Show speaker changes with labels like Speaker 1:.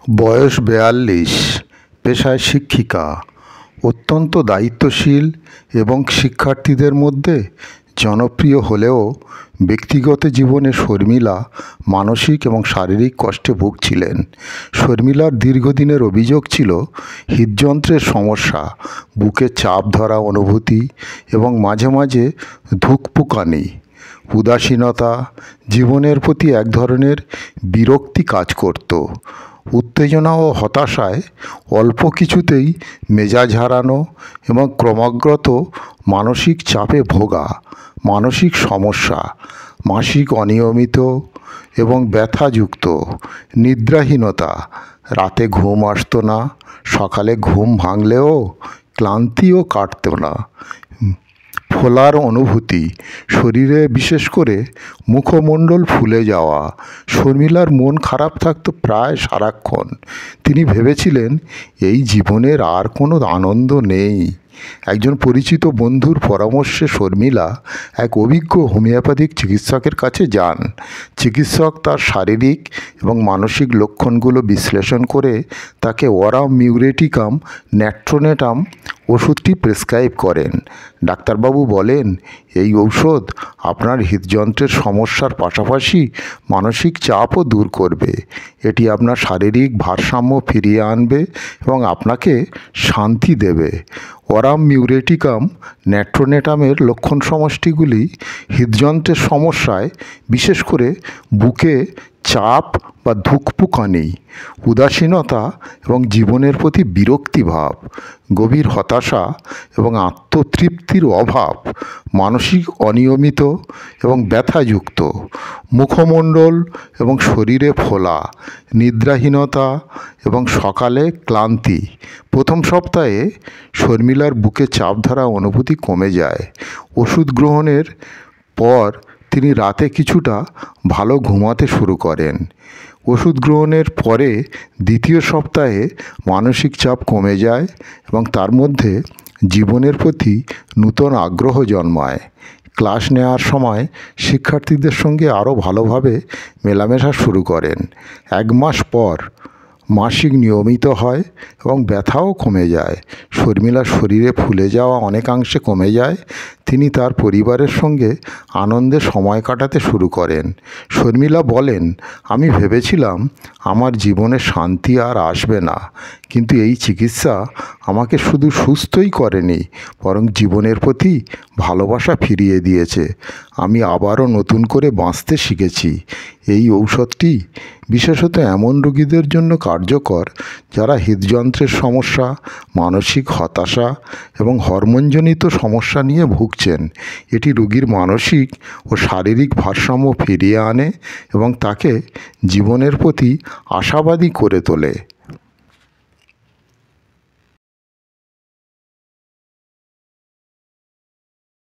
Speaker 1: বয়স ৪২, পেশায় শিক্ষিকা। অত্যন্ত দায়িত্বশীল এবং শিক্ষার্থীদের মধ্যে জনপ্রিয় হলেও ব্যক্তিগত জীবনে শর্মিলা মানসিক এবং শারীরিক কষ্টে ভুগছিলেন। শর্মিলার দীর্ঘদিনের অভিযোগ ছিল হৃদযন্ত্রের সমস্যা, বুকে চাপ ধরা অনুভূতি এবং মাঝে মাঝে ধুকপুকানি। উদাসীনতা, জীবনের প্রতি এক ধরনের বিরক্তি কাজ করত। উত্তেজনা ও হতাশায় অল্প কিছুতেই মেজাজ হারানো এবং ক্রমাগত মানসিক চাপে ভোগা। মানসিক সমস্যা, মাসিক অনিয়মিত এবং ব্যথাযুক্ত। নিদ্রাহীনতা, রাতে ঘুম আসতো না, সকালে ঘুম ভাঙলেও ক্লান্তিও কাটতো না। ফোলার অনুভূতি, শরীরে বিশেষ করে মুখমণ্ডল ফুলে যাওয়া। শর্মিলার মন খারাপ থাকতো প্রায় সারাক্ষণ। তিনি ভেবেছিলেন এই জীবনের আর কোনো আনন্দ নেই। একজন পরিচিত বন্ধুর পরামর্শে শর্মিলা এক অভিজ্ঞ হোমিওপ্যাথিক চিকিৎসকের কাছে যান। চিকিৎসক তার শারীরিক এবং মানসিক লক্ষণগুলো বিশ্লেষণ করে তাকে অরাম মিউরেটিকাম ন্যাট্রোনেটাম ওষুধটি প্রেসক্রাইব করেন। ডাক্তারবাবু বলেন, এই ঔষধ আপনার হৃদযন্ত্রের সমস্যার পাশাপাশি মানসিক চাপও দূর করবে। এটি আপনার শারীরিক ভারসাম্য ফিরিয়ে আনবে এবং আপনাকে শান্তি দেবে। অরাম মিউরেটিকাম ন্যাট্রোনেটামের লক্ষণ সমষ্টিগুলি হৃদযন্ত্রের সমস্যায়, বিশেষ করে বুকে চাপ বা ধুকপুকানি, উদাসীনতা এবং জীবনের প্রতি বিরক্তিভাব, গভীর হতাশা এবং আত্মতৃপ্তির অভাব, মানসিক অনিয়মিত এবং ব্যথাযুক্ত, মুখমণ্ডল এবং শরীরে ফোলা, নিদ্রাহীনতা এবং সকালে ক্লান্তি। প্রথম সপ্তাহে শর্মিলার বুকে চাপ ধরা অনুভূতি কমে যায়। ওষুধ গ্রহণের পর তিনি রাতে কিছুটা ভালো ঘুমাতে শুরু করেন। ওষুধ গ্রহণের পরে দ্বিতীয় সপ্তাহে মানসিক চাপ কমে যায় এবং তার মধ্যে জীবনের প্রতি নূতন আগ্রহ জন্মায়। ক্লাস নেওয়ার সময় শিক্ষার্থীদের সঙ্গে আরও ভালোভাবে মেলামেশা শুরু করেন। ১ মাস পর মাসিক নিয়মিত হয় এবং ব্যথাও কমে যায়। শর্মিলার শরীরে ফুলে যাওয়া অনেকাংশে কমে যায়। তিনি তার পরিবারের সঙ্গে আনন্দে সময় কাটাতে শুরু করেন। শর্মিলা বলেন, আমি ভেবেছিলাম আমার জীবনে শান্তি আর আসবে না, কিন্তু এই চিকিৎসা আমাকে শুধু সুস্থই করেনি, বরং জীবনের প্রতি ভালোবাসা ফিরিয়ে দিয়েছে। আমি আবারও নতুন করে বাঁচতে শিখেছি। এই ঔষধটি বিশেষত এমন রোগীদের জন্য কার্যকর যারা হৃদযন্ত্রের সমস্যা, মানসিক হতাশা এবং হরমোনজনিত সমস্যা নিয়ে ভুগছেন। এটি রোগীর মানসিক ও শারীরিক ভারসাম্য ফিরিয়ে আনে এবং তাকে জীবনের প্রতি আশাবাদী করে তোলে।